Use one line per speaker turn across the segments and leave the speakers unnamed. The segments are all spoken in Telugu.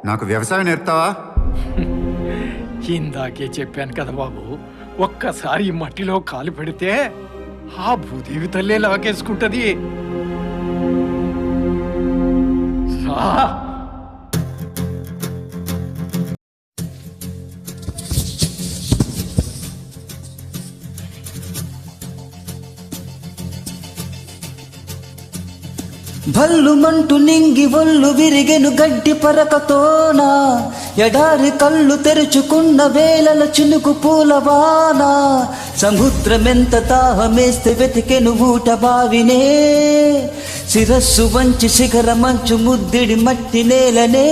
నాకు వ్యవసాయం నేర్పుతావా?
ఇందాకే చెప్పాను కదా బాబు, ఒక్కసారి ఈ మట్టిలో కాలు పెడితే ఆ భూదేవి తల్లే లాగేసుకుంటది. రా.
భల్లుమంటూ నింగి ఒళ్ళు విరిగెను గడ్డి పరకతోన, ఎడారి కళ్ళు తెరుచుకున్న వేళల చినుకు పూలవాన, సముద్రమెంత దాహమేస్తే వెతికెను ఊట బావినే, శిరస్సు వంచి శిఖర మంచు ముద్దిడి మట్టి నేలనే.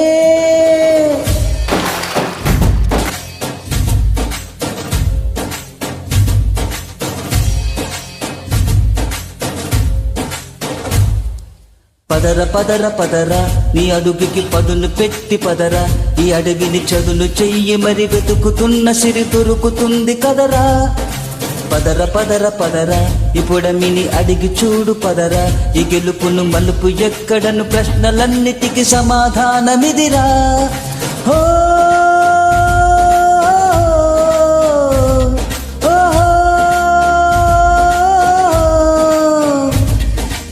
పదర పదర పదర నీ అడుగుకి పదును పెట్టి పదరా, ఈ అడవిని చదును చెయ్యి మరి వెతుకుతున్న సిరి దొరుకుతుంది కదరా. పదర పదర పదర ఇప్పుడమిని అడిగి చూడు పదరా, ఈ గెలుపును మలుపు ఎక్కడను ప్రశ్నలన్నిటికీ సమాధానమిదిరా. హో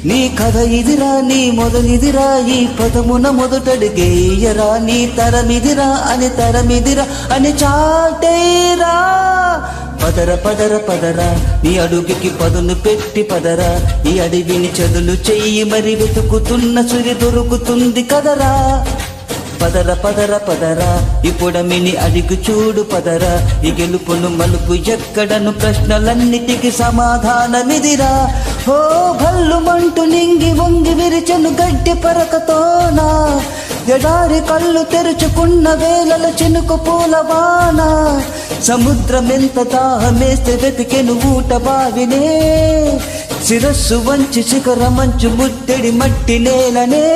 నీ కథ ఇదిరా, నీ మొదలిదిరా, ఈ పదమున మొదటడుగేయరా, నీ తరమిదిరా అని తరమిదిరా అని చాటేరా. పదర పదర పదరా నీ అడుగుకి పదును పెట్టి పదరా, ఈ అడవిని చదును చెయ్యి మరి వెతుకుతున్న సురి దొరుకుతుంది కదరా. పదర పదర పదరా ఇప్పుడమిని అడిగి చూడు పదరా, ఈ గెలుపును మలుపు ఎక్కడను ప్రశ్నలన్నిటికీ సమాధానమిదిరా. ఓ భల్లుమంటూ నింగి వంగి విరిచెను గడ్డి పరకతోన, ఎడారి కళ్ళు తెరుచుకున్న వేళల చినుకు పూలవాన, సముద్రమెంత దాహమేస్తే వెతికెను ఊట బావినే, శిరస్సు వంచి శిఖర మంచు ముద్దెడి మట్టి నేలనే.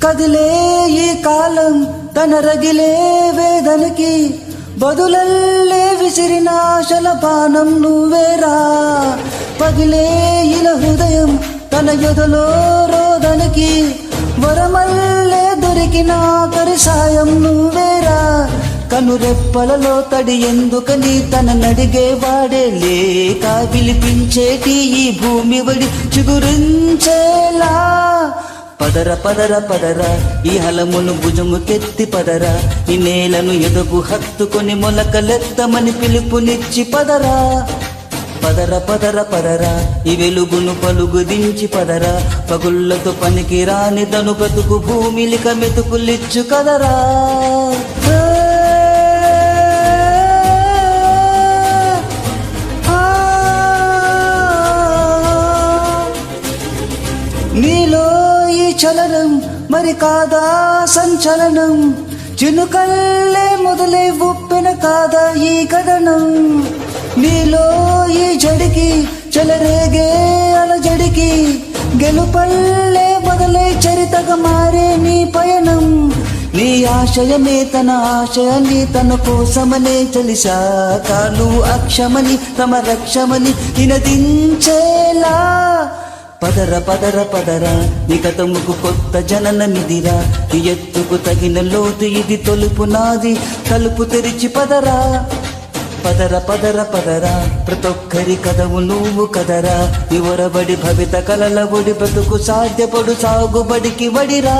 కదిలే ఈ కాలం తన రగిలే వేదనకి బదులల్లే విసిరిన ఆశల బాణం నువ్వేరా. పగిలే ఇలా హృదయం తన ఎదలో రోదనకి వరమల్లే దొరికిన ఆఖరి సాయం నువ్వేరా. కనురెప్పలలో తడి ఎందుకని తన నడిగేవాడే లేక విలిపించేటి ఈ భూమి వడి చిగురించేలా. పదర పదర పదర ఈ హలమును భుజముకెత్తి పదరా, ఈ నేలను ఎదుగు హత్తుకొని మొలకలెత్తమని పిలుపునిచ్చి పదరా. పదర పదర పదరా ఈ వెలుగును పలుగు దించి పదరా, పగుళ్ళతో పనికి రాని తను బ్రతుకు భూమిలిక మెతుకులిచ్చు కదరా. నీలో చలనం మరి కాదా సంచలనం, చినుకల్లే మొదలై ఉప్పెన కాదా ఈ కథనం. నీలో ఈ జడికి చెలరేగే అలజడికి గెలుపల్లే మొదలై చరితగా మారే నీ పయనం. నీ ఆశయమే తన ఆశయాన్ని తన కోసమనే చలిశాక నువ్వు అక్షమని తమ రక్షమని నినదించేలా. పదర పదర పదరా నీ గతముకు కొత్త జననమిదిరా, ఈ ఎత్తుకు తగిన లోతు ఇది తొలుపు నాది తలుపు తెరిచి పదరా. పదర పదర పదరా ప్రతొక్కరి కదవు నువ్వు కదరా, వివరబడి భవిత కలల ఒడి బ్రతుకు సాధ్యపడు సాగుబడికి వడిరా.